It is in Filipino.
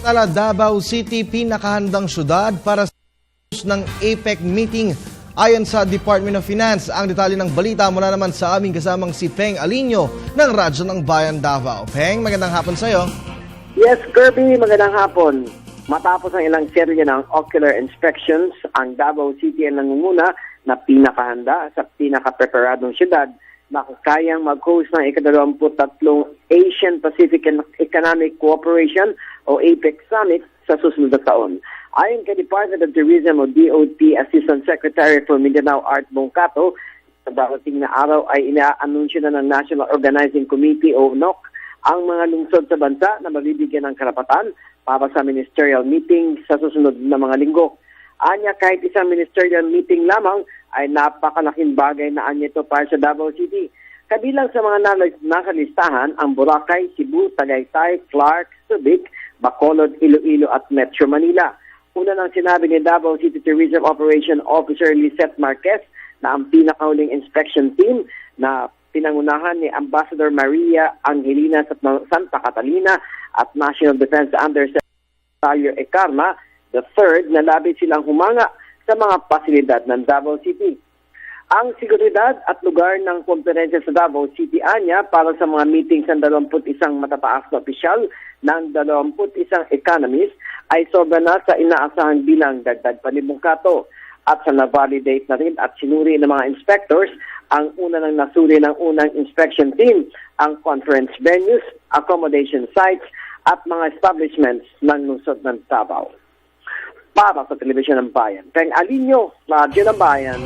Tala Davao City, pinakahandang syudad para sa ng APEC meeting. Ayon sa Department of Finance, ang detalye ng balita mula naman sa aming kasamang si Peng Alinio ng Radyo ng Bayan Davao. Peng, magandang hapon sa iyo. Yes, Kirby, magandang hapon. Matapos ang ilang serye ng ocular inspections, ang Davao City ang nangunguna na pinakahanda sa pinaka-preparadong syudad na kayang mag-host ng ika-23 Asian Pacific Economic Cooperation o APEC Summit sa susunod na taon. Ayon kay Department of Tourism o DOT Assistant Secretary for Mindanao Art Bongcato, sa darating na araw ay ina-anunsyo na ng National Organizing Committee o NOC ang mga lungsod sa bansa na mabibigyan ng karapatan para sa ministerial meeting sa susunod na mga linggo. Anya, kahit isang ministerial meeting lamang ay napakalaking bagay na anya ito para sa Davao City. Kabilang sa mga nakalistahan ang Boracay, Cebu, Tagaytay, Clark, Subic, Bacolod, Iloilo at Metro Manila. Una nang sinabi ni Davao City Tourism Operation Officer Lisette Marquez na ang pinakahuling inspection team na pinangunahan ni Ambassador Maria Angelina sa Santa Catalina at National Defense Undersecretary Ecarma the third na labis silang humanga sa mga pasilidad ng Davao City. Ang seguridad at lugar ng komperensya sa Davao City anya para sa mga meetings ng 21 matataas na opisyal ng 21 economists ay sobra na sa inaasahang bilang dagdag pa ni Bongcato. At sa na-validate na rin at sinuri ng mga inspectors, ang una nang nasuri ng unang inspection team, ang conference venues, accommodation sites at mga establishments ng lungsod ng Davao. Para sa Telebisyon ng Bayan, Peng Alinio, Radyo ng Bayan,